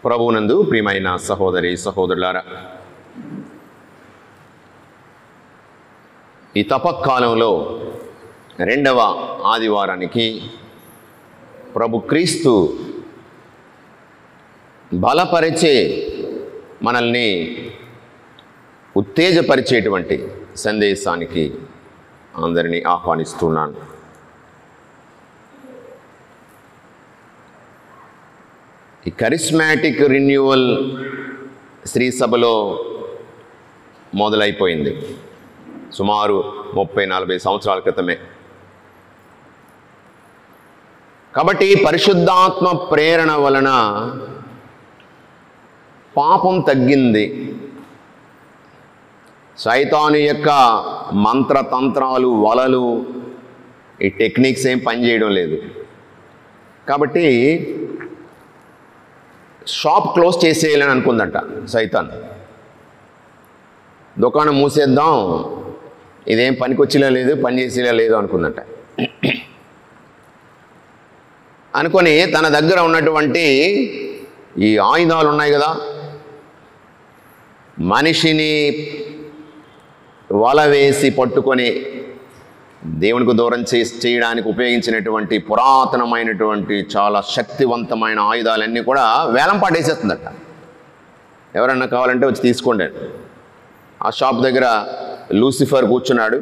ప్రభువునందు ప్రియమైన సహోదరి సహోదరులారా, ఈ తపకాలంలో రెండవ ఆదివారానికి ప్రభు క్రీస్తు బలపరిచే, మనల్ని ఉత్తేజపరిచేటువంటి సందేశానికి అందరినీ ఆహ్వానిస్తున్నాను. ఈ కరిస్మాటిక్ రిన్యూవల్ శ్రీ సభలో మొదలైపోయింది సుమారు 30-40 సంవత్సరాల క్రితమే. కాబట్టి పరిశుద్ధాత్మ ప్రేరణ వలన పాపం తగ్గింది. సైతాను యొక్క మంత్రతంత్రాలు, వలలు, ఈ టెక్నిక్స్ ఏం పనిచేయడం లేదు. కాబట్టి షాప్ క్లోజ్ చేసేయాలని అనుకుందంట సైతాన్. దుకాణం మూసేద్దాం, ఇదేం పనికొచ్చేలా లేదు, పని చేసేలా లేదు అనుకుందంట. అనుకొని తన దగ్గర ఉన్నటువంటి ఈ ఆయుధాలు ఉన్నాయి కదా, మనిషిని వల వేసి పట్టుకొని దేవునికి దూరం చేయడానికి ఉపయోగించినటువంటి పురాతనమైనటువంటి చాలా శక్తివంతమైన ఆయుధాలన్నీ కూడా వేలం పాటేసేస్తుందట. ఎవరన్నా కావాలంటే వచ్చి తీసుకోండి. ఆ షాప్ దగ్గర లూసిఫర్ కూర్చున్నాడు,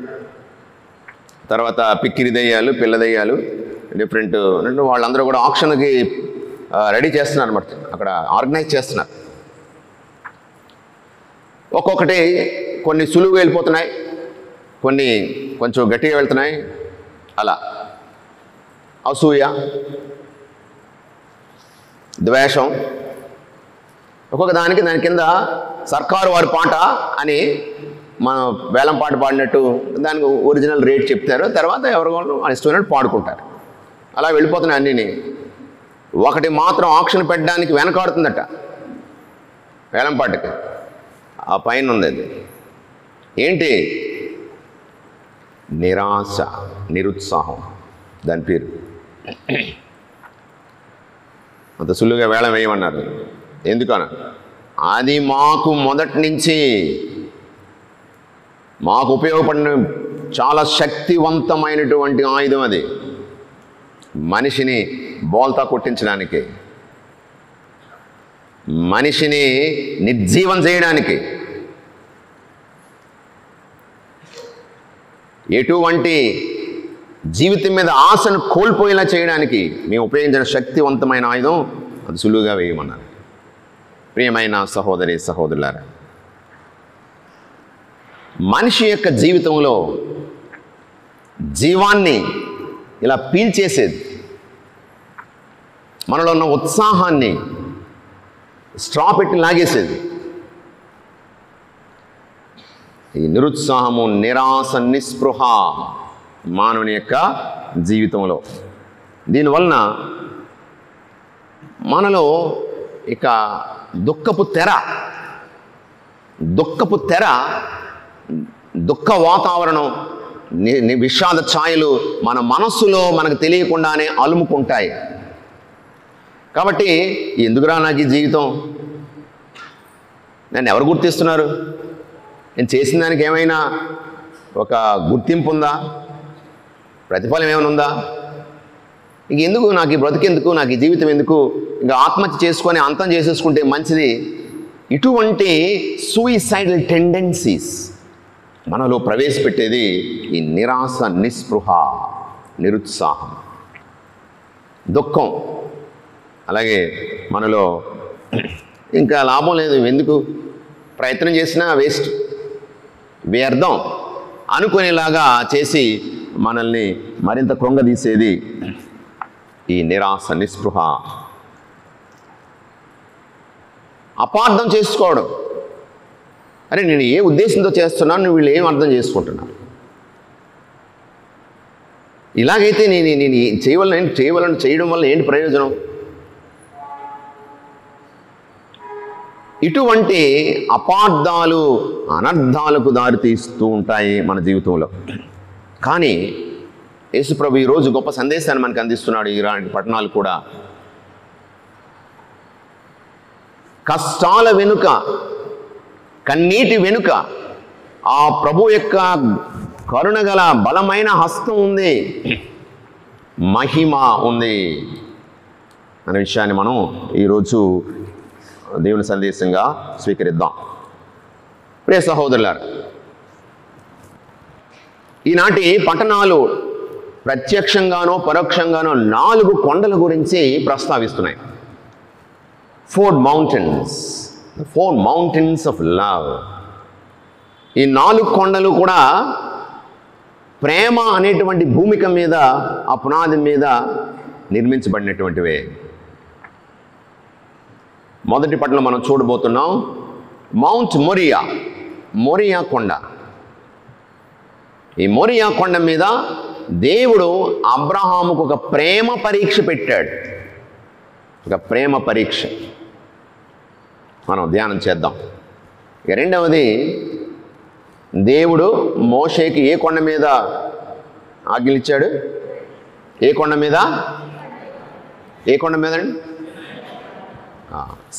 తర్వాత పిక్కిరి దెయ్యాలు, పిల్ల దెయ్యాలు, డిఫరెంట్ వాళ్ళందరూ కూడా ఆక్షన్కి రెడీ చేస్తున్నారు అన్నమాట. అక్కడ ఆర్గనైజ్ చేస్తున్నారు. ఒక్కొక్కటి కొన్ని సులువుగా వెళ్ళిపోతున్నాయి, కొన్ని కొంచెం గట్టిగా వెళ్తున్నాయి. అలా అసూయ, ద్వేషం, ఒక్కొక్క దాని కింద సర్కారు వారి పాట అని మనం వేలం పాట పాడినట్టు దానికి ఒరిజినల్ రేట్ చెప్తారు. తర్వాత ఎవరు ఇష్టమైనట్టు పాడుకుంటారు. అలా వెళ్ళిపోతున్నాయి అన్నీ. ఒకటి మాత్రం ఆక్షన్ పెట్టడానికి వెనకాడుతుందట వేలం పాటకి. ఆ పైన ఉంది అది ఏంటి? నిరాశ, నిరుత్సాహం దాని పేరు. అంత సులువుగా వేళ వేయమన్నారు. ఎందుకన? అది మాకు మొదటి నుంచి మాకు ఉపయోగపడిన చాలా శక్తివంతమైనటువంటి ఆయుధం. అది మనిషిని బోల్తా కొట్టించడానికి, మనిషిని నిర్జీవం చేయడానికి, ఎటువంటి జీవితం మీద ఆశను కోల్పోయేలా చేయడానికి మేము ఉపయోగించిన శక్తివంతమైన ఆయుధం. అది సులువుగా వేయమన్నారు. ప్రియమైన సహోదరి సహోదరులారా, మనిషి యొక్క జీవితంలో జీవాన్ని ఇలా పీల్చేసేది, మనలో ఉన్న ఉత్సాహాన్ని స్ట్రా పెట్టి లాగేసేది ఈ నిరుత్సాహము, నిరాశ, నిస్పృహ మానవుని యొక్క జీవితంలో. దీనివలన మనలో ఇక దుఃఖపు తెర, దుఃఖ వాతావరణం, విషాద ఛాయలు మన మనస్సులో మనకు తెలియకుండానే అలుముకుంటాయి. కాబట్టి ఎందుకురా నాకు ఈ జీవితం? నన్ను ఎవరు గుర్తిస్తున్నారు? నేను చేసిన దానికి ఏమైనా ఒక గుర్తింపు ఉందా? ప్రతిఫలం ఏమైనా ఉందా? ఇంక ఎందుకు నాకు ఈ బ్రతికెందుకు, నాకు ఈ జీవితం ఎందుకు, ఇంకా ఆత్మహత్య చేసుకొని అంతం చేసేసుకుంటే మంచిది. ఇటువంటి సూయిసైడల్ టెండెన్సీస్ మనలో ప్రవేశపెట్టేది ఈ నిరాశ, నిస్పృహ, నిరుత్సాహం, దుఃఖం. అలాగే మనలో ఇంకా లాభం లేదు, ఎందుకు ప్రయత్నం చేసినా వేస్ట్, వ్యర్థం అనుకునేలాగా చేసి మనల్ని మరింత కృంగదీసేది ఈ నిరాశ, నిస్పృహ. అపార్థం చేసుకోవడం. అరే నేను ఏ ఉద్దేశంతో చేస్తున్నాను, నువ్వు వీళ్ళు ఏం అర్థం చేసుకుంటున్నారు? ఇలాగైతే నేను చేయడం వల్ల ఏంటి ప్రయోజనం? ఇటువంటి అపార్థాలు, అనర్థాలకు దారితీస్తూ ఉంటాయి మన జీవితంలో. కానీ యేసుప్రభు ఈరోజు గొప్ప సందేశాన్ని మనకు అందిస్తున్నాడు. ఇలాంటి పట్టణాలు కూడా కష్టాల వెనుక, కన్నీటి వెనుక ఆ ప్రభు యొక్క కరుణగల బలమైన హస్తం ఉంది, మహిమ ఉంది అనే విషయాన్ని మనం ఈరోజు దేవుని సందేశంగా స్వీకరిద్దాం. ప్రియ సహోదరులారా, ఈనాటి పట్టణాలు ప్రత్యక్షంగానో పరోక్షంగానో 4 కొండల గురించి ప్రస్తావిస్తున్నాయి. 4 mountains, the 4 mountains of love. ఈ 4 కొండలు కూడా ప్రేమ అనేటువంటి భూమిక మీద, ఆ పునాది మీద నిర్మించబడినటువంటివే. మొదటి పట్టణం మనం చూడబోతున్నాం మౌంట్ మోరియా, మోరియా కొండ. ఈ మోరియా కొండ మీద దేవుడు అబ్రహాముకు ఒక ప్రేమ పరీక్ష పెట్టాడు. ఒక ప్రేమ పరీక్ష మనం ధ్యానం చేద్దాం. ఇక రెండవది, దేవుడు మోషేకి ఏ కొండ మీద ఆజ్ఞలిచ్చాడు? ఏ కొండ మీద? ఏ కొండ మీద అండి?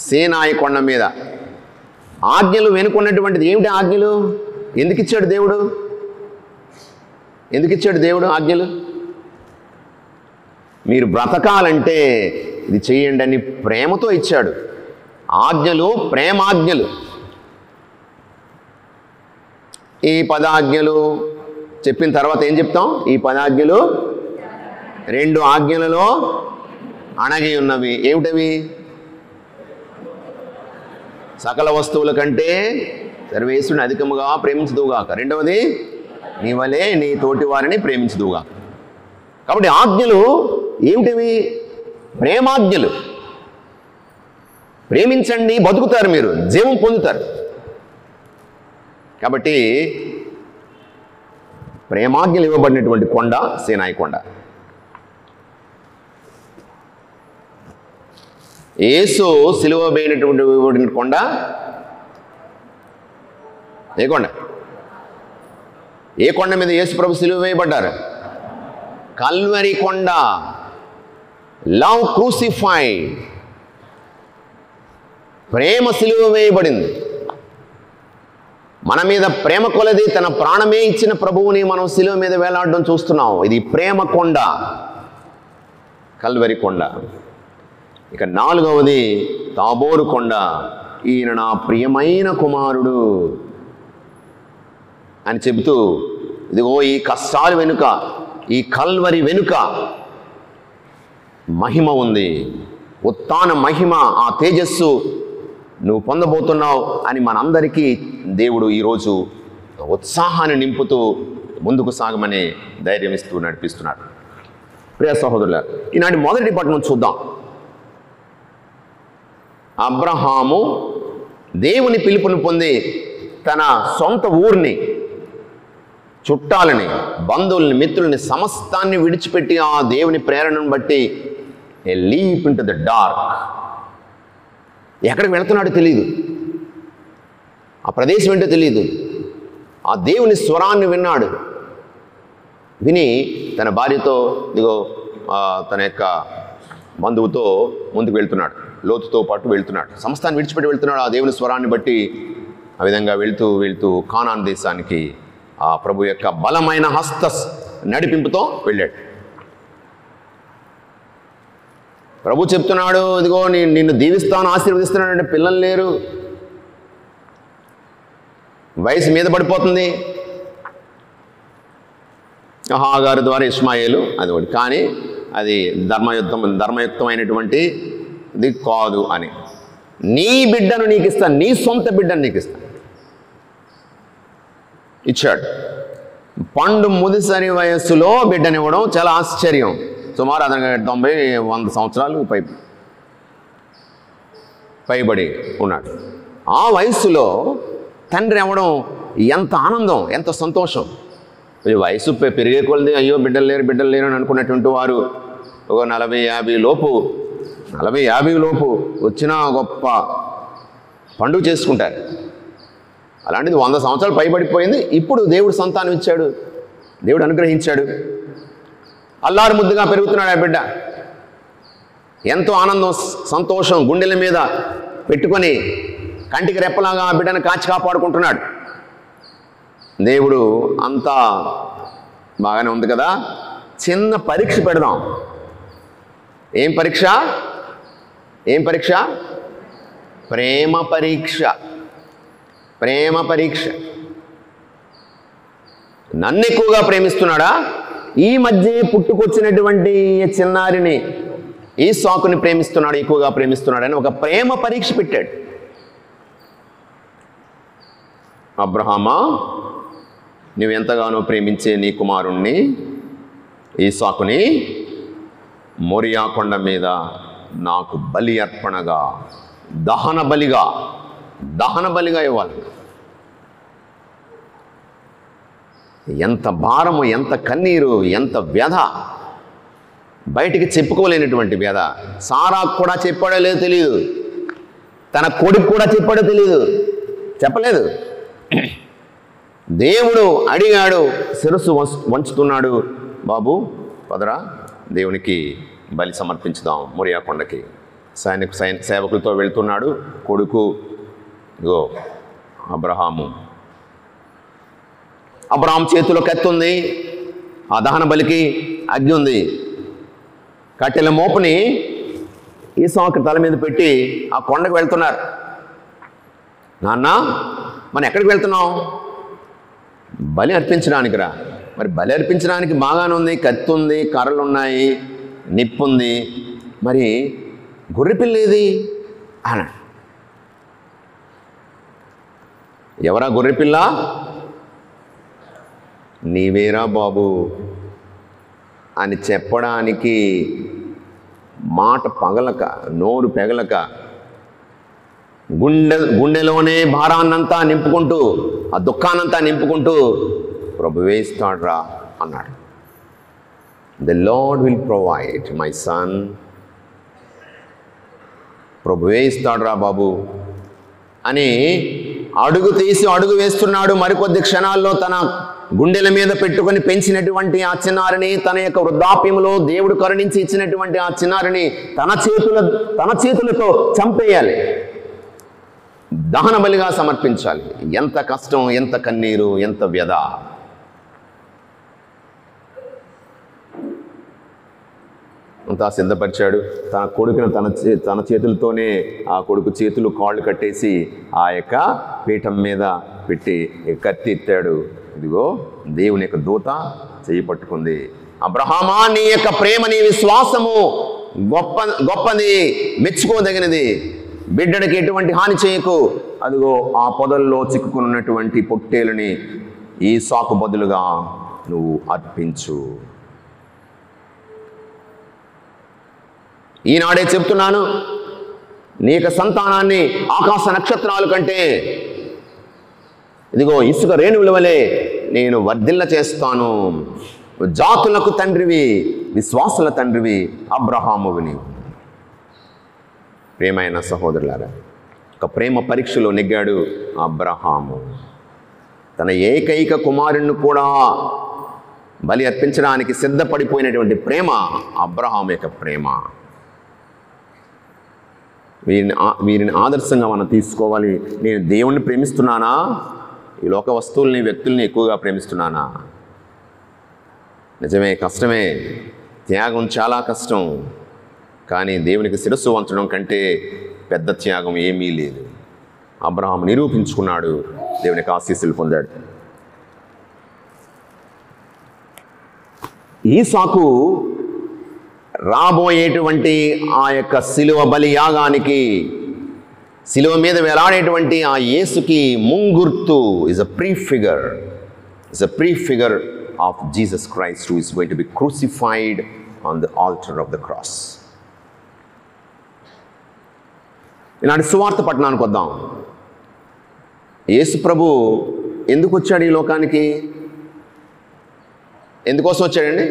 సీనాయి కొండ మీద. ఆజ్ఞలు వెనుకున్నటువంటిది ఏమిటి? ఆజ్ఞలు ఎందుకు ఇచ్చాడు దేవుడు? ఎందుకు ఇచ్చాడు దేవుడు ఆజ్ఞలు? మీరు బ్రతకాలంటే ఇది చేయండి అని ప్రేమతో ఇచ్చాడు. ఆజ్ఞలు ప్రేమాజ్ఞలు. ఈ 10 ఆజ్ఞలు చెప్పిన తర్వాత ఏం చెప్తాం? ఈ 10 ఆజ్ఞలు 2 ఆజ్ఞలలో అణగి ఉన్నవి. ఏమిటవి? సకల వస్తువుల కంటే సర్వేశ్వరుని అధికముగా ప్రేమించదువుగాక. రెండవది, నీ వలే నీ తోటి వారిని ప్రేమించదువుగాక. కాబట్టి ఆజ్ఞలు ఏమిటివి? ప్రేమాజ్ఞలు. ప్రేమించండి, బతుకుతారు, మీరు జీవం పొందుతారు. కాబట్టి ప్రేమాజ్ఞలు ఇవ్వబడినటువంటి కొండ సీనాయి కొండ. యేసు సిలువ వేయనటువంటి కొండ ఏ కొండ? ఏ కొండ మీద యేసు ప్రభు సిలువ వేయబడ్డారు? కల్వరి కొండ. Love crucified. ప్రేమ సిలువ వేయబడింది. మన మీద ప్రేమ కొలది తన ప్రాణమే ఇచ్చిన ప్రభువుని మనం సిలువ మీద వేలాడడం చూస్తున్నాం. ఇది ప్రేమ కొండ, కల్వరి కొండ. ఇక 4వది తాబోరు కొండ. ఈయన నా ప్రియమైన కుమారుడు అని చెబుతూ, ఇదిగో ఈ కష్టాలు వెనుక, ఈ కల్వరి వెనుక మహిమ ఉంది, ఉత్థాన మహిమ, ఆ తేజస్సు నువ్వు పొందబోతున్నావు అని మనందరికీ దేవుడు ఈరోజు ఉత్సాహాన్ని నింపుతూ ముందుకు సాగమని ధైర్యం ఇస్తూ నడిపిస్తున్నాడు. ప్రియ సహోదరుల, ఈనాటి మొదటి పట్టణం చూద్దాం. అబ్రహాము దేవుని పిలుపుని పొంది తన సొంత ఊరిని, చుట్టాలని, బంధువుల్ని, మిత్రుల్ని, సమస్తాన్ని విడిచిపెట్టి ఆ దేవుని ప్రేరణను బట్టి ఏ లీప్ ఇంటు ద డార్క్. ఎక్కడికి వెళుతున్నాడో తెలియదు, ఆ ప్రదేశం ఏంటో తెలియదు. ఆ దేవుని స్వరాన్ని విన్నాడు. విని తన భార్యతో, ఇదిగో తన యొక్క బంధువుతో ముందుకు వెళ్తున్నాడు. లోతుతో పాటు వెళ్తున్నాడు. సమస్తాన్ని విడిచిపెట్టి వెళ్తున్నాడు ఆ దేవుని స్వరాన్ని బట్టి. ఆ విధంగా వెళ్తూ వెళ్తూ కానాన్ దేశానికి ఆ ప్రభు యొక్క బలమైన హస్త నడిపింపుతో వెళ్ళాడు. ప్రభు చెప్తున్నాడు, ఇదిగో నిన్ను దీవిస్తాను, ఆశీర్వదిస్తున్నాడు. అంటే పిల్లలు లేరు, వయసు మీద పడిపోతుంది. హాగారు ద్వారా ఇష్మాయేలు అది ఒకటి, కానీ అది ధర్మయుక్తమైనటువంటి ఇది కాదు అని. నీ బిడ్డను నీకు ఇస్తాను, నీ సొంత బిడ్డను నీకు ఇస్తాను. ఇచ్చాడు. పండు ముదిసరి వయస్సులో బిడ్డనివ్వడం చాలా ఆశ్చర్యం. సుమారు అతనికి 90-100 సంవత్సరాలు పైబడి ఉన్నాడు. ఆ వయస్సులో తండ్రి అవ్వడం ఎంత ఆనందం, ఎంత సంతోషం. వయసు పెరిగే కొలది అయ్యో బిడ్డలు లేరు అని అనుకున్నటువంటి వారు ఒక 40-50 లోపు వచ్చినా గొప్ప పండుగ చేసుకుంటారు. అలాంటిది 100 సంవత్సరాలు పైబడిపోయింది. ఇప్పుడు దేవుడు సంతానం ఇచ్చాడు, దేవుడు అనుగ్రహించాడు. అల్లారు ముద్దుగా పెరుగుతున్నాడు ఆ బిడ్డ. ఎంతో ఆనందం, సంతోషం, గుండెల మీద పెట్టుకొని కంటికి రెప్పలాగా ఆ బిడ్డను కాచి కాపాడుకుంటున్నాడు. దేవుడు అంతా బాగానే ఉంది కదా, చిన్న పరీక్ష పెడదాం. ఏం పరీక్ష? ఏం పరీక్ష? ప్రేమ పరీక్ష. ప్రేమ పరీక్ష. నన్ను ఎక్కువగా ప్రేమిస్తున్నాడా, ఈ మధ్య పుట్టుకొచ్చినటువంటి చిన్నారిని ఈసాకుని ప్రేమిస్తున్నాడు, ఎక్కువగా ప్రేమిస్తున్నాడని ఒక ప్రేమ పరీక్ష పెట్టాడు. అబ్రహామా, నువ్వెంతగానో ప్రేమించే నీ కుమారుణ్ణి ఈసాకుని మోరియా కొండ మీద నాకు బలి అర్పణగా, దహన బలిగా ఇవ్వాలి. ఎంత భారము, ఎంత కన్నీరు, ఎంత వ్యధ, బయటికి చెప్పుకోలేనటువంటి వ్యధ. సారాకు కూడా చెప్పాడో లేదో తెలియదు, తన కొడుకు కూడా చెప్పాడో తెలియదు, చెప్పలేదు. దేవుడు అడిగాడు, శిరస్సు వంచుతున్నాడు. బాబు పదరా, దేవునికి బలి సమర్పించుదాం మోరియా కొండకి. సేవకులతో వెళ్తున్నాడు కొడుకు. ఇగో అబ్రహాము చేతిలో కత్తి ఉంది, ఆ దహన బలికి అగ్గి ఉంది. కట్టెల మోపుని ఈసాకు తల మీద పెట్టి ఆ కొండకు వెళ్తున్నారు. నాన్న, మనం ఎక్కడికి వెళ్తున్నాం? బలి అర్పించడానికి రా. మరి బలి అర్పించడానికి బాగానే ఉంది, కత్తి ఉంది, కర్రలు ఉన్నాయి, నిప్పు ఉంది, మరి గొర్రెపిల్లేది అన్నాడు. ఎవరా గొర్రెపిల్ల? నీవేరా బాబు అని చెప్పడానికి మాట పగలక, నోరు పెగలక, గుండెలోనే భారాన్నంతా నింపుకుంటూ, ఆ దుఃఖాన్నంతా నింపుకుంటూ, ప్రభువే ఇస్తాడురా అన్నాడు. The lord will provide my son. ప్రభువే ఇస్తాడురా బాబు అని అడుగు తీసి అడుగు వేస్తున్నాడు. మరికొద్ది క్షణాల్లో తన గుండెల మీద పెట్టుకొని పెంచినటువంటి ఆ చిన్నారిని, తన యొక్క వృద్ధాప్యంలో దేవుడు కరుణించి ఇచ్చినటువంటి ఆ చిన్నారిని తన చేతులతో చంపేయాలి, దహన బలిగా సమర్పించాలి. ఎంత కష్టం, ఎంత కన్నీరు, ఎంత వ్యధ. అంతా సిద్ధపరిచాడు. తన కొడుకును తన చేతులతోనే ఆ కొడుకు చేతులు కాళ్ళు కట్టేసి ఆ యొక్క పీఠం మీద పెట్టి కత్తి ఎత్తాడు. ఇదిగో దేవుని యొక్క దూత చెయ్యి పట్టుకుంది. అబ్రహామా, నీ యొక్క ప్రేమ, నీ విశ్వాసము గొప్పది, మెచ్చుకోదగినది. బిడ్డడికి ఎటువంటి హాని చేయకు. అదిగో ఆ పొదల్లో చిక్కుకున్నటువంటి పొట్టేలుని ఈసాకు బదులుగా నువ్వు అర్పించు. ఈనాడే చెప్తున్నాను, నీ యొక్క సంతానాన్ని ఆకాశ నక్షత్రాల కంటే ఇదిగో ఇసుక రేణువుల వలె నేను వర్ధిల్ల చేస్తాను. జాతులకు తండ్రివి, విశ్వాసుల తండ్రివి అబ్రహామువి నీవు. ప్రేమైన సహోదరులారా, ఒక ప్రేమ పరీక్షలో నెగ్గాడు అబ్రహాము. తన ఏకైక కుమారుణ్ణి కూడా బలి అర్పించడానికి సిద్ధపడిపోయినటువంటి ప్రేమ అబ్రహాము యొక్క ప్రేమ. వీరిని ఆదర్శంగా మనం తీసుకోవాలి. నేను దేవుణ్ణి ప్రేమిస్తున్నానా, ఈ లోక వస్తువుల్ని, వ్యక్తుల్ని ఎక్కువగా ప్రేమిస్తున్నానా? నిజమే, కష్టమే, త్యాగం చాలా కష్టం. కానీ దేవునికి శిరస్సు వంచడం కంటే పెద్ద త్యాగం ఏమీ లేదు. అబ్రహాము నిరూపించుకున్నాడు, దేవునికి ఆశీస్సులు పొందాడు. ఈసాకు రాబోయేటువంటి ఆ యొక్క శిలువ బలి యాగానికి, శిలువ మీద వేలాడేటువంటి ఆ యేసుకి ముంగుర్తు is a prefigure of Jesus Christ who is going to be crucified on the altar of the cross. ఈనాటి సువార్త పట్టణానికి వద్దాం. యేసు ప్రభు ఎందుకు వచ్చాడు ఈ లోకానికి? ఎందుకోసం వచ్చాడండి?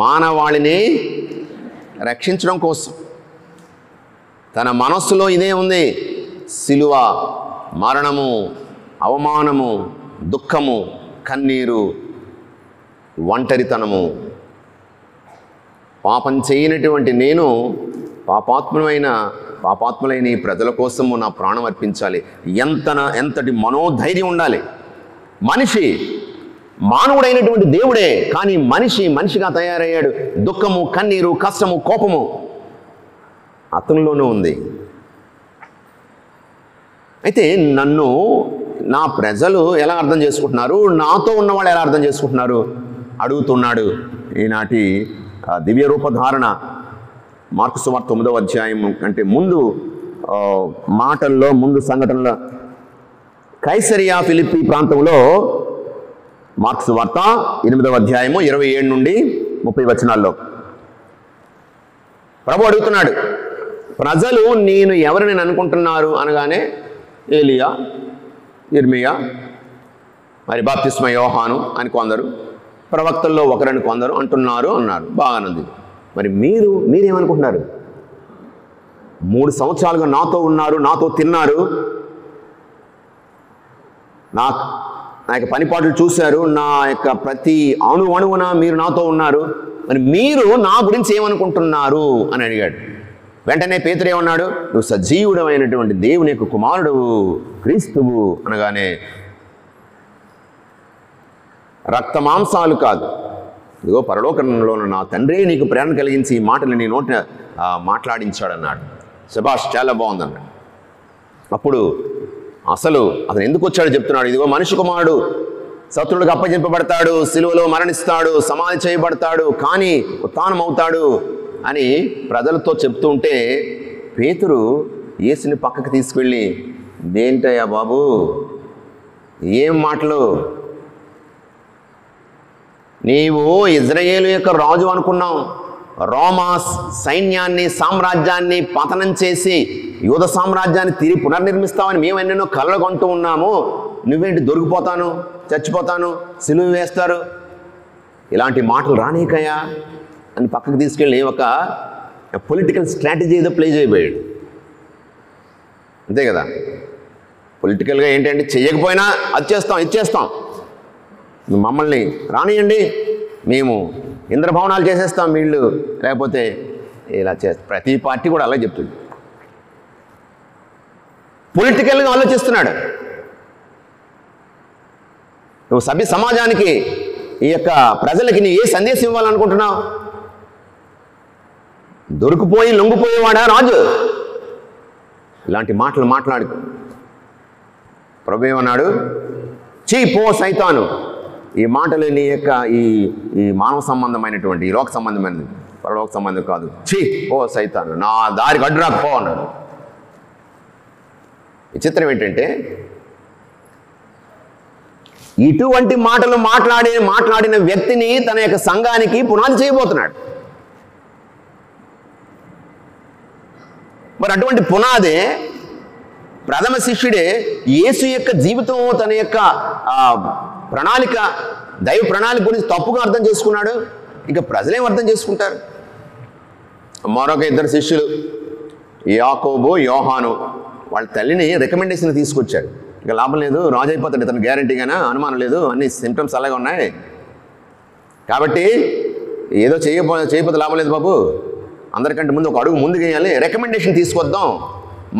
మానవాళిని రక్షించడం కోసం. తన మనస్సులో ఇదే ఉంది. సిలువ, మరణము, అవమానము, దుఃఖము, కన్నీరు, ఒంటరితనము. పాపం చేయనటువంటి నేను పాపాత్ములైన ఈ ప్రజల కోసము నా ప్రాణం అర్పించాలి. ఎంతటి మనోధైర్యం ఉండాలి. మనిషి మానవుడైనటువంటి దేవుడే, కానీ మనిషిగా తయారయ్యాడు. దుఃఖము, కన్నీరు, కష్టము, కోపము అతనిలోనూ ఉంది. అయితే నన్ను నా ప్రజలు ఎలా అర్థం చేసుకుంటున్నారు, నాతో ఉన్నవాళ్ళు ఎలా అర్థం చేసుకుంటున్నారు అడుగుతున్నాడు ఈనాటి దివ్య రూపధారణ. మార్కు సువార్త 9వ అధ్యాయం కంటే ముందు మాటల్లో, ముందు సంఘటనలో కైసరియా ఫిలిప్పి ప్రాంతంలో మార్కు సువార్త 8వ అధ్యాయము 27 నుండి 30 వచనాల్లో ప్రభు అడుగుతున్నాడు, ప్రజలు నేను ఎవరిని అనుకుంటున్నారు అనగానే ఏలియా, ఇర్మియా, మరి బాప్తిస్మ యోహాను అని కొందరు, ప్రవక్తల్లో ఒకరని కొందరు అన్నారు. బాగానుంది. మరి మీరేమనుకుంటున్నారు? 3 సంవత్సరాలుగా నాతో ఉన్నారు, నాతో తిన్నారు, నా యొక్క పనిపాట్లు చూశారు, నా యొక్క ప్రతి అణువున మీరు నాతో ఉన్నారు, మరి మీరు నా గురించి ఏమనుకుంటున్నారు అని అడిగాడు. వెంటనే పేతురు ఏమన్నాడు? నువ్వు సజీవుడమైనటువంటి దేవుని యొక్క కుమారుడువు, క్రీస్తువు అనగానే రక్త మాంసాలు కాదు, ఇదిగో పరలోకంలో నా తండ్రి నీకు ప్రేరణ కలిగించి ఈ మాటలు నీ నోట మాట్లాడించాడన్నాడు. శభాష్, చాలా బాగుందన్నాడు. అప్పుడు అసలు అతను ఎందుకు వచ్చాడో చెప్తున్నాడు. ఇదిగో మనిషి కుమారుడు శత్రువులకు అప్పగింపబడతాడు, సిలువలో మరణిస్తాడు, సమాధి చేయబడతాడు, కానీ ఉత్థానమవుతాడు అని ప్రజలతో చెప్తూ ఉంటే పేతురు యేసుని పక్కకి తీసుకెళ్ళి, దేంటయ్యా బాబు, ఏం మాటలు, నీవు ఇజ్రాయేలు యొక్క రాజు అనుకున్నావు, రోమా సైన్యాన్ని, సామ్రాజ్యాన్ని పతనం చేసి యూద సామ్రాజ్యాన్ని తిరిగి పునర్నిర్మిస్తామని మేము ఎన్నెన్నో కలలు కొంటూ ఉన్నాము, నువ్వేంటి దొరికిపోతాను, చచ్చిపోతాను, సిలువ వేస్తారు, ఇలాంటి మాటలు రానీకయ్యా అని పక్కకు తీసుకెళ్ళి ఒక పొలిటికల్ స్ట్రాటజీ ఏదో ప్లే చేయబోయాడు. అంతే కదా, పొలిటికల్గా ఏంటంటే చెయ్యకపోయినా అది చేస్తాం, ఇది చేస్తాం, మమ్మల్ని రానియండి, మేము ఇంద్రభవనాలు చేసేస్తాం వీళ్ళు, లేకపోతే ఇలా చేస్తాం. ప్రతి పార్టీ కూడా అలా చెప్తుంది. పొలిటికల్గా ఆలోచిస్తున్నాడు. నువ్వు సభ్య సమాజానికి, ఈ యొక్క ప్రజలకి నీ ఏ సందేశం ఇవ్వాలనుకుంటున్నావు? దొరికిపోయి లొంగిపోయేవాడా రాజు? ఇలాంటి మాటలు మాట్లాడుకో. ప్రభు ఏమన్నాడు? చీ పో సైతాను, ఈ మాటలు నీ యొక్క ఈ మానవ సంబంధమైనటువంటి, ఈ లోక సంబంధమైనది, పరలోక సంబంధం కాదు. చీ పో సైతాను, నా దారికి అడ్డు రాకపో అన్నాడు. విచిత్రం ఏంటంటే ఇటువంటి మాటలు మాట్లాడిన వ్యక్తిని తన యొక్క సంఘానికి పునాది చేయబోతున్నాడు. మరి అటువంటి పునాదే, ప్రథమ శిష్యుడే యేసు యొక్క జీవితం, తన యొక్క ప్రణాళిక, దైవ ప్రణాళిక గురించి తప్పుగా అర్థం చేసుకున్నాడు. ఇక ప్రజలేం అర్థం చేసుకుంటారు? మరొక 2 శిష్యులు, యాకోబు, యోహాను, వాళ్ళ తల్లిని రికమెండేషన్ తీసుకొచ్చాడు. ఇక లాభం లేదు, రాజు అయిపోతాడు ఇతను గ్యారంటీగానే, అనుమానం లేదు, అన్ని సిమ్టమ్స్ అలాగే ఉన్నాయి, కాబట్టి ఏదో చేయకపోతే లాభం లేదు బాబు, అందరికంటే ముందు ఒక అడుగు ముందుకు వేయాలి, రికమెండేషన్ తీసుకొద్దాం.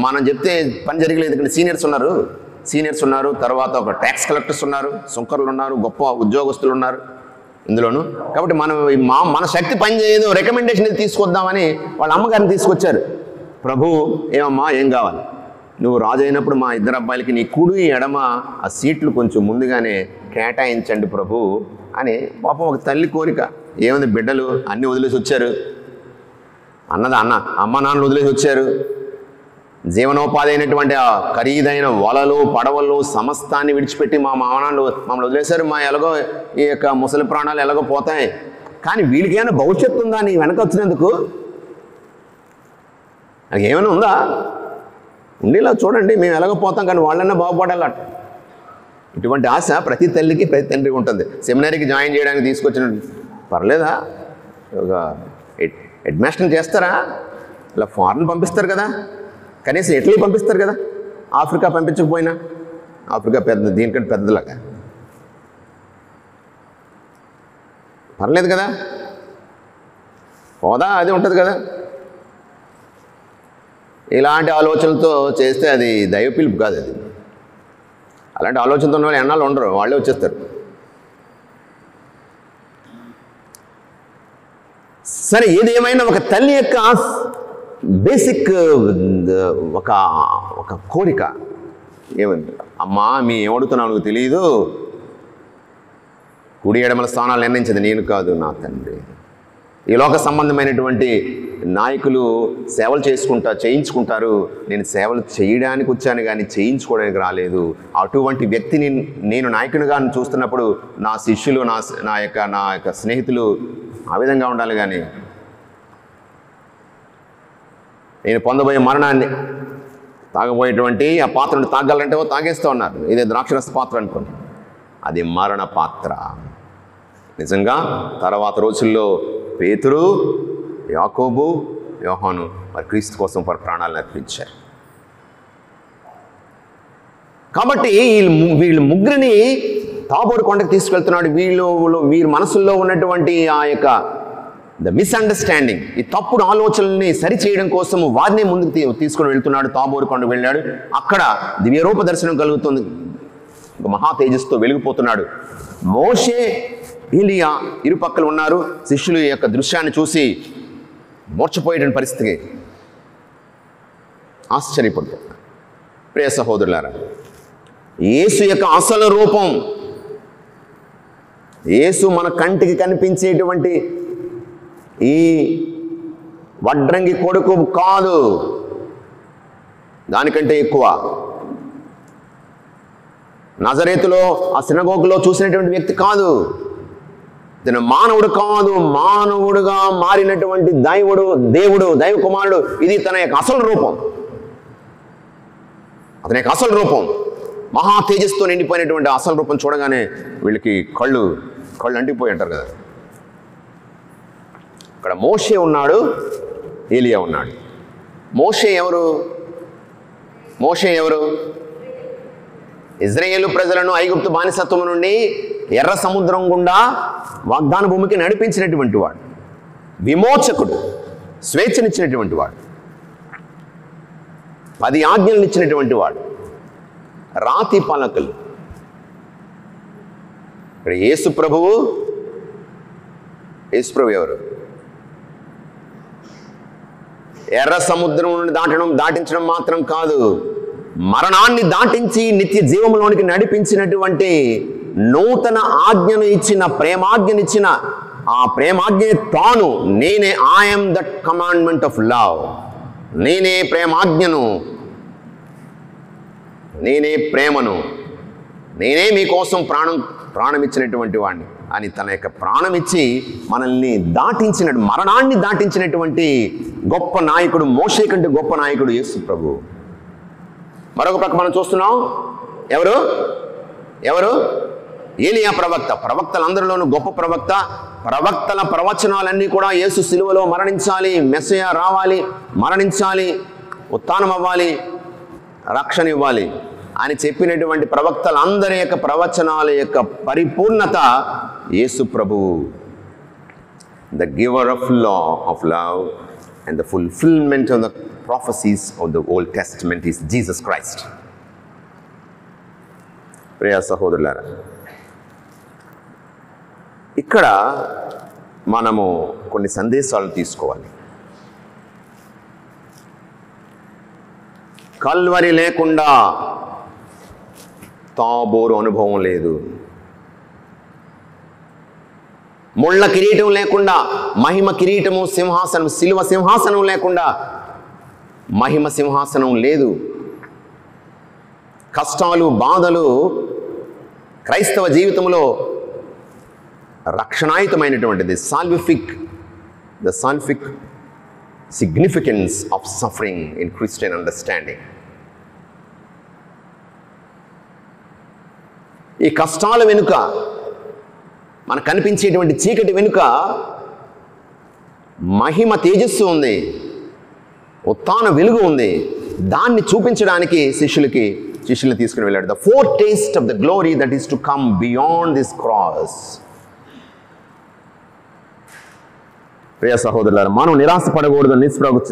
మనం చెప్తే పని జరగలేదు, ఇక్కడ సీనియర్స్ ఉన్నారు, తర్వాత ఒక ట్యాక్స్ కలెక్టర్స్ ఉన్నారు, సుంకర్లు ఉన్నారు, గొప్ప ఉద్యోగస్తులు ఉన్నారు ఇందులోను. కాబట్టి మన శక్తి పని చేయదు, రికమెండేషన్ తీసుకొద్దామని వాళ్ళ అమ్మగారిని తీసుకొచ్చారు. ప్రభు, ఏమమ్మా ఏం కావాలి? నువ్వు రాజు అయినప్పుడు మా 2 అబ్బాయిలకి నీ కుడి ఎడమ ఆ సీట్లు కొంచెం ముందుగానే కేటాయించండి ప్రభు అని పాపం ఒక తల్లి కోరిక. ఏముంది, బిడ్డలు అన్నీ వదిలేసి వచ్చారు, అమ్మ నాన్నలు వదిలేసి వచ్చారు, జీవనోపాధి అయినటువంటి ఆ ఖరీదైన వలలు, పడవలు, సమస్తాన్ని విడిచిపెట్టి మా మామనాన్నలు మమ్మల్ని వదిలేశారు. మా ఎలాగో ఈ యొక్క ముసలి ప్రాణాలు ఎలాగో పోతాయి, కానీ వీళ్ళకేమైనా భవిష్యత్తు ఉందా నీ వెనక వచ్చినందుకు? అది ఏమైనా ఉందా? ఉండేలా చూడండి, మేము ఎలాగో పోతాం, కానీ వాళ్ళన్నా బాగుపడాలట. ఇటువంటి ఆశ ప్రతి తల్లికి, ప్రతి తండ్రికి ఉంటుంది. సెమినరీకి జాయిన్ చేయడానికి తీసుకొచ్చిన పర్లేదా, ఒక హెడ్ మాస్టర్ని చేస్తారా? ఇలా ఫారెన్ పంపిస్తారు కదా, కనీసం ఇటలీ పంపిస్తారు కదా, ఆఫ్రికా పంపించకపోయినా, ఆఫ్రికా పెద్ద, దీనికంటే పెద్దలాగా పర్లేదు కదా, హోదా అది ఉంటుంది కదా. ఇలాంటి ఆలోచనలతో చేస్తే అది దైవ పిలుపు కాదు. అది అలాంటి ఆలోచనతో ఉన్న వాళ్ళు ఎన్నాళ్ళు ఉండరు, వాళ్ళే వచ్చేస్తారు. సరే, ఏదేమైనా ఒక తల్లి యొక్క బేసిక్ ఒక కోరిక ఏమంది, అమ్మా మీ ఏమడుగుతున్నావు నాకు తెలియదు, కుడి ఎడమల స్థానాలు నిర్ణయించేది నేను కాదు, నా తండ్రి. ఈ లోక సంబంధమైనటువంటి నాయకులు సేవలు చేయించుకుంటారు. నేను సేవలు చేయడానికి వచ్చాను కానీ చేయించుకోవడానికి రాలేదు. అటువంటి వ్యక్తిని నేను నాయకునిగా చూస్తున్నప్పుడు నా శిష్యులు నా యొక్క స్నేహితులు ఆ విధంగా ఉండాలి. కానీ నేను పొందబోయే మరణాన్ని తాగబోయేటువంటి ఆ పాత్రను తాగాలంటే తాగేస్తూ ఉన్నారు. ఇదే ద్రాక్షరస పాత్ర అనుకోండి, అది మరణ పాత్ర. నిజంగా తర్వాత రోజుల్లో పేతురు, యాకోబు, యోహాను మరి క్రీస్తు కోసం వారి ప్రాణాలను అర్పించారు. కాబట్టి వీళ్ళు ముగ్గురిని తాబోరు కొండకు తీసుకెళ్తున్నాడు. వీరి మనసుల్లో ఉన్నటువంటి ఆ యొక్క మిస్అండర్స్టాండింగ్, ఈ తప్పుడు ఆలోచనల్ని సరిచేయడం కోసం వారిని ముందుకు తీసుకొని వెళ్తున్నాడు. తాబోరు కొండకు వెళ్ళాడు. అక్కడ దివ్యరూప దర్శనం కలుగుతుంది. మహా తేజస్తో వెలిగిపోతున్నాడు. మోషే, ఏలియా ఇరుపక్కలు ఉన్నారు. శిష్యులు ఈ యొక్క దృశ్యాన్ని చూసి మూర్ఛపోయేటువంటి పరిస్థితికి ఆశ్చర్యపడుతున్నారు. ప్రియ సహోదరులారా, యేసు యొక్క అసలు రూపం, యేసు మన కంటికి కనిపించేటువంటి ఈ వడ్రంగి కొడుకు కాదు, దానికంటే ఎక్కువ. నజరేతులో ఆ సినగోగులో చూసినటువంటి వ్యక్తి కాదు, తన మానవుడు కాదు, మానవుడుగా మారినటువంటి దేవుడు, దైవ కుమారుడు. ఇది తన యొక్క అసలు రూపం, అతని యొక్క అసలు రూపం. మహా తేజస్తో నిండిపోయినటువంటి అసలు రూపం చూడగానే వీళ్ళకి కళ్ళు అంటిపోయి అంటారు కదా. ఇక్కడ మోషే ఉన్నాడు, ఏలియా ఉన్నాడు. మోషే ఎవరు? ఇజ్రాయేలు ప్రజలను ఐగుప్తు బానిసత్వం నుండి ఎర్ర సముద్రం గుండా వాగ్దాన భూమికి నడిపించినటువంటి వాడు, విమోచకుడు, స్వేచ్ఛనిచ్చినటువంటి వాడు, 10 ఆజ్ఞలను ఇచ్చినటువంటి వాడు, రాతి పలకలు. ఇక్కడ యేసు ప్రభువు ఎవరు? ఎర్ర సముద్రం నుండి దాటించడం మాత్రం కాదు, మరణాన్ని దాటించి నిత్య జీవంలోనికి నడిపించినటువంటి నూతన ఆజ్ఞను ఇచ్చిన, ప్రేమాజ్ఞనిచ్చిన ఆ ప్రేమాజ్ఞ తాను. నేనే I'm that commandment of love, నేనే ప్రేమాజ్ఞను, నేనే ప్రేమను, నేనే మీకోసం ప్రాణం ఇచ్చినటువంటి వాడిని అని తన యొక్క ప్రాణం ఇచ్చి మనల్ని దాటించినట్టు, మరణాన్ని దాటించినటువంటి గొప్ప నాయకుడు, మోషే కంటే గొప్ప నాయకుడు యేసు ప్రభు. మరొక పక్క మనం చూస్తున్నాం, ఎవరు? ఏలియా ప్రవక్త. ప్రవక్తలందరిలోనూ గొప్ప ప్రవక్త. ప్రవక్తల ప్రవచనాలన్నీ కూడా యేసు సిలువలో మరణించాలి, మెస్సయా రావాలి, మరణించాలి, ఉత్థానం అవ్వాలి, రక్షణ ఇవ్వాలి అని చెప్పినటువంటి ప్రవక్తలందరి యొక్క ప్రవచనాల యొక్క పరిపూర్ణత యేసు ప్రభువు. The giver of law of love and the fulfillment of the prophecies of the Old Testament is Jesus Christ. ప్రియ సహోదరులారా, ఇక్కడ మనము కొన్ని సందేశాలు తీసుకోవాలి. కల్వరి లేకుండా తాబోరు అనుభవం లేదు. ముళ్ళ కిరీటం లేకుండా మహిమ కిరీటము, సింహాసనం, శిలువ సింహాసనం లేకుండా మహిమ సింహాసనం లేదు. కష్టాలు, బాధలు క్రైస్తవ జీవితంలో రక్షణాయుతమైనటువంటిది. The salvific significance of suffering in Christian understanding. ఈ కష్టాల వెనుక, మనకు కనిపించేటువంటి చీకటి వెనుక మహిమ తేజస్సు ఉంది, ఉత్థాన వెలుగు ఉంది. దాన్ని చూపించడానికి శిష్యులు తీసుకుని వెళ్ళాడు. The foretaste of the glory that is to come beyond this cross. ప్రియ సహోదరులారా, మనం నిరాశపడకూడదు, నిస్పృహకు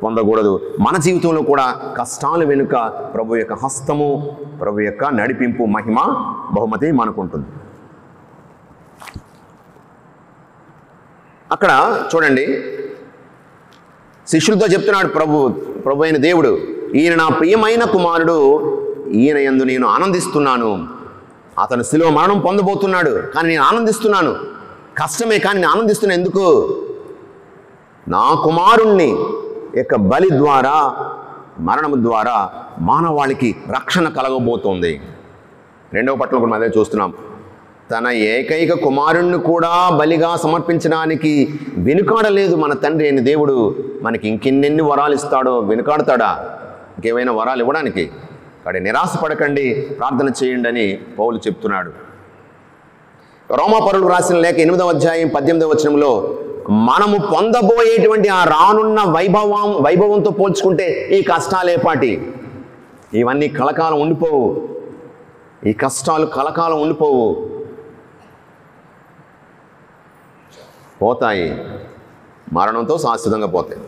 పొందకూడదు. మన జీవితంలో కూడా కష్టాల వెనుక ప్రభు యొక్క హస్తము, ప్రభు యొక్క నడిపింపు, మహిమ, బహుమతి మనకుంటుంది. అక్కడ చూడండి, శిష్యులతో చెప్తున్నాడు ప్రభు అయిన దేవుడు, ఈయన నా ప్రియమైన కుమారుడు, ఈయన యందు నేను ఆనందిస్తున్నాను. అతను శిలువ మరణం పొందబోతున్నాడు, కానీ నేను ఆనందిస్తున్నాను. కష్టమే, కానీ నేను ఆనందిస్తున్నాను. ఎందుకు? నా కుమారుణ్ణి యొక్క బలి ద్వారా, మరణము ద్వారా మానవాళికి రక్షణ కలగబోతోంది. రెండవ పట్టణంలో కూడా అదే చూస్తున్నాం. తన ఏకైక కుమారుణ్ణి కూడా బలిగా సమర్పించడానికి వెనుకాడలేదు మన తండ్రి అయిన దేవుడు. మనకి ఇంకెన్నెన్ని వరాలు ఇస్తాడో, వెనుకాడతాడా ఇంకేమైనా వరాలు ఇవ్వడానికి? కాబట్టి నిరాశపడకండి, ప్రార్థన చేయండి అని పౌలు చెప్తున్నాడు. రోమాపరులకు రాసిన లేఖ 8వ అధ్యాయం 18వ వచనంలో మనము పొందబోయేటువంటి ఆ రానున్న వైభవంతో పోల్చుకుంటే ఈ కష్టాలేపాటి, ఇవన్నీ కలకాలం ఉండిపోవు. ఈ కష్టాలు కలకాలం ఉండిపోవు, పోతాయి. మరణంతో శాశ్వతంగా పోతాయి.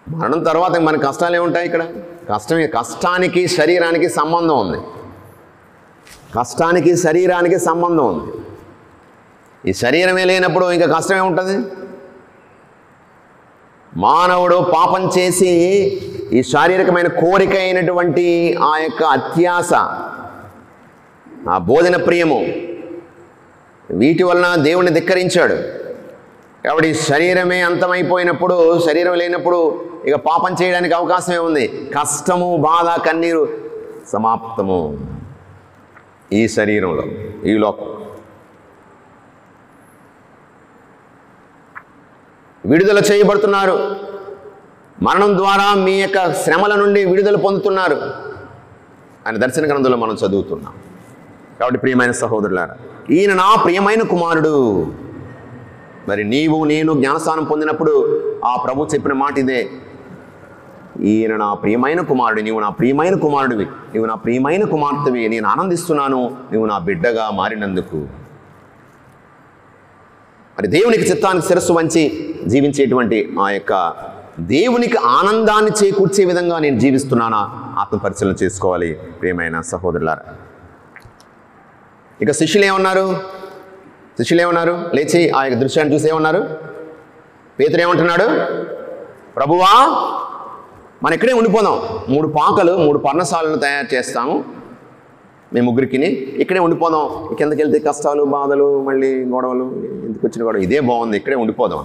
మరణం తర్వాత మన కష్టాలు ఏముంటాయి? ఇక్కడ కష్టానికి శరీరానికి సంబంధం ఉంది. కష్టానికి శరీరానికి సంబంధం ఉంది. ఈ శరీరమే లేనప్పుడు ఇంకా కష్టమే ఉంటుంది. మానవుడు పాపం చేసి ఈ శారీరకమైన కోరిక అయినటువంటి ఆ యొక్క అత్యాస, ఆ భోజన ప్రియము, వీటి వలన దేవుణ్ణి ధిక్కరించాడు. కాబట్టి శరీరమే అంతమైపోయినప్పుడు, శరీరం లేనప్పుడు ఇక పాపం చేయడానికి అవకాశమే ఉంది. కష్టము, బాధ, కన్నీరు సమాప్తము ఈ శరీరంలో, ఈ లోకం. విడుదల చేయబడుతున్నారు. మరణం ద్వారా మీ యొక్క శ్రమల నుండి విడుదల పొందుతున్నారు అని దర్శన గ్రంథంలో మనం చదువుతున్నాం. కాబట్టి ప్రియమైన సహోదరులారా, ఈయన నా ప్రియమైన కుమారుడు. మరి నీవు నేను జ్ఞానస్నానం పొందినప్పుడు ఆ ప్రభు చెప్పిన మాట ఇదే, ఈయన నా ప్రియమైన కుమారుడు, నీవు నా ప్రియమైన కుమారుడివి, నీవు నా ప్రియమైన కుమార్తెవి, నేను ఆనందిస్తున్నాను నీవు నా బిడ్డగా మారినందుకు. మరి దేవునికి చిత్తానికి శిరస్సు వంచి జీవించేటువంటి ఆ యొక్క దేవునికి ఆనందాన్ని చేకూర్చే విధంగా నేను జీవిస్తున్నానా? ఆత్మపరిశీలన చేసుకోవాలి ప్రియమైన సహోదరులారా. ఇక శిష్యులు ఏమన్నారు? లేచి ఆ యొక్క దృశ్యాన్ని చూసి ఏమన్నారు? పేతురు ఏమంటున్నాడు? ప్రభువా, మనం ఇక్కడే ఉండిపోదాం. 3 పాకలు 3 పర్ణశాలను తయారు చేస్తాము, మేము ముగ్గురికి ఇక్కడే ఉండిపోదాం. కిందకి వెళ్తే కష్టాలు, బాధలు, మళ్ళీ గొడవలు, ఎందుకు వచ్చిన గొడవ, ఇదే బాగుంది, ఇక్కడే ఉండిపోదాం.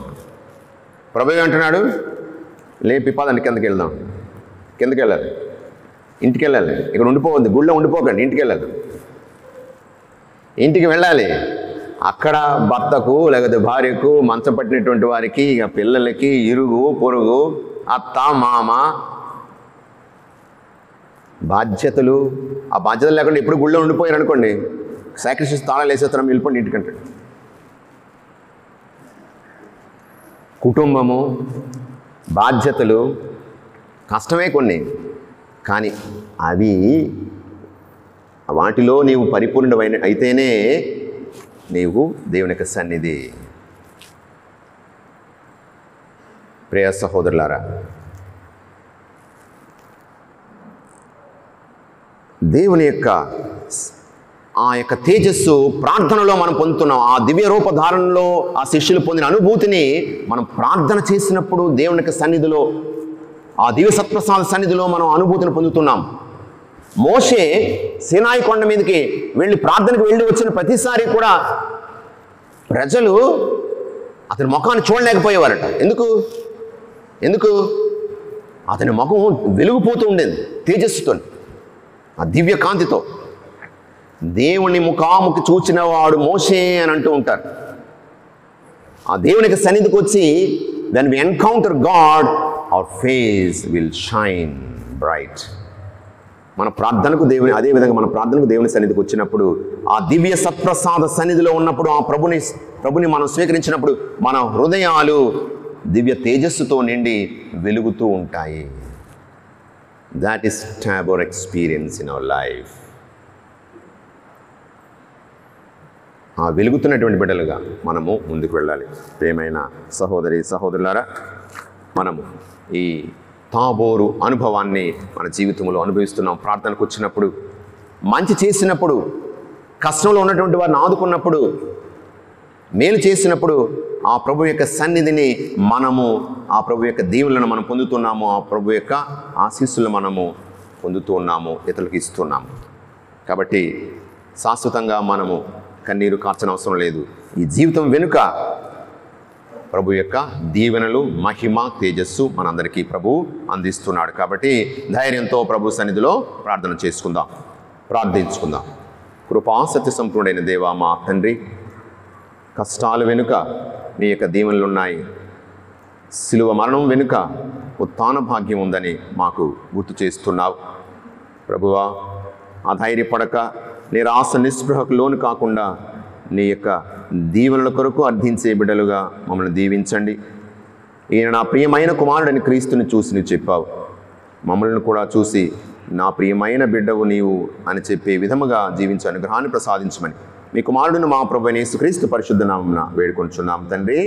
ప్రభు అంటున్నాడు, లేపి పదండి కిందకి వెళ్దాం. కిందకి వెళ్ళాలి, ఇంటికి వెళ్ళాలి. ఇక్కడ ఉండిపోవద్దు, గుళ్ళో ఉండిపోకండి, ఇంటికి వెళ్ళాలి. ఇంటికి వెళ్ళాలి. అక్కడ భర్తకు లేకపోతే భార్యకు, మంచం పట్టినటువంటి వారికి, ఇక పిల్లలకి, ఇరుగు పొరుగు, అత్త మామ, బాధ్యతలు. ఆ బాధ్యతలు లేకుండా ఎప్పుడు గుళ్ళో ఉండిపోయారు అనుకోండి, సాక్రిఫైస్ తాళాలు వేసేస్తాం, వెళ్ళిపోండి ఇంటికంటాడు. కుటుంబము, బాధ్యతలు కష్టమే కొన్ని, కానీ అవి వాటిలో నీవు పరిపూర్ణమైన అయితేనే నీవు దేవుని యొక్క సన్నిధి. ప్రియ సహోదరులారా, దేవుని యొక్క ఆ యొక్క తేజస్సు ప్రార్థనలో మనం పొందుతున్నాం. ఆ దివ్య రూపధారణలో ఆ శిష్యులు పొందిన అనుభూతిని మనం ప్రార్థన చేసినప్పుడు దేవుని యొక్క సన్నిధిలో, ఆ దివ్య సత్ప్రసాద సన్నిధిలో మనం అనుభూతిని పొందుతున్నాం. మోషే సీనాయి కొండ మీదకి వెళ్ళి ప్రార్థనకు వెళ్ళి వచ్చిన ప్రతిసారి కూడా ప్రజలు అతని ముఖాన్ని చూడలేకపోయేవారట. ఎందుకు? అతని ముఖం వెలిగిపోతూ ఉండేది తేజస్సుతో, ఆ దివ్య కాంతితో. దేవుని ముఖాముఖి చూచిన వాడు మోషే అని అంటూ ఉంటారు. ఆ దేవునికి సన్నిధికి వచ్చి when we encounter God, our face will shine bright. మన ప్రార్థనకు అదేవిధంగా మన ప్రార్థనకు దేవుని సన్నిధికి వచ్చినప్పుడు, ఆ దివ్య సత్ప్రసాద సన్నిధిలో ఉన్నప్పుడు, ఆ ప్రభుని మనం స్వీకరించినప్పుడు మన హృదయాలు దివ్య తేజస్సుతో నిండి వెలుగుతూ ఉంటాయి. That is Tabor experience in our life. ఆ వెలుగుతున్నటువంటి బిడ్డలుగా మనము ముందుకు వెళ్ళాలి. ప్రియమైన సహోదరులారా, మనము ఈ తాబోరు అనుభవాన్ని మన జీవితంలో అనుభవిస్తున్నాం. ప్రార్థనకు వచ్చినప్పుడు, మంచి చేసినప్పుడు, కష్టంలో ఉన్నటువంటి వారిని ఆదుకున్నప్పుడు, మేలు చేసినప్పుడు ఆ ప్రభు యొక్క సన్నిధిని మనము, ఆ ప్రభు యొక్క దీవులను మనం పొందుతున్నాము, ఆ ప్రభు యొక్క ఆశీస్సులను మనము పొందుతూ ఉన్నాము, ఇతరులకు ఇస్తున్నాము. కాబట్టి శాశ్వతంగా మనము కన్నీరు కార్చన అవసరం లేదు. ఈ జీవితం వెనుక ప్రభు యొక్క దీవెనలు, మహిమ, తేజస్సు మనందరికీ ప్రభువు అందిస్తున్నాడు. కాబట్టి ధైర్యంతో ప్రభు సన్నిధిలో ప్రార్థన చేసుకుందాం, ప్రార్థించుకుందాం. కృపా సత్య సంపూర్ణుడైన దేవా, మా తండ్రి, కష్టాల వెనుక మీ యొక్క దీవెనలు ఉన్నాయి. శిలువ మరణం వెనుక ఉత్థాన భాగ్యం ఉందని మాకు గుర్తు చేస్తున్నావు ప్రభువా. అధైర్యపడక, నిరాశ నిస్పృహకు లోను కాకుండా నీ యొక్క దీవెనల కొరకు అర్థించే బిడ్డలుగా మమ్మల్ని దీవించండి. ఈయన నా ప్రియమైన కుమారుడని క్రీస్తుని చూసి నువ్వు చెప్పావు. మమ్మల్ని కూడా చూసి నా ప్రియమైన బిడ్డవు నీవు అని చెప్పే విధముగా జీవించే అనుగ్రహాన్ని ప్రసాదించమని మీ కుమారుడును మా ప్రభువైన యేసుక్రీస్తు పరిశుద్ధ నామమున వేడుకొంచున్నాం తండ్రి.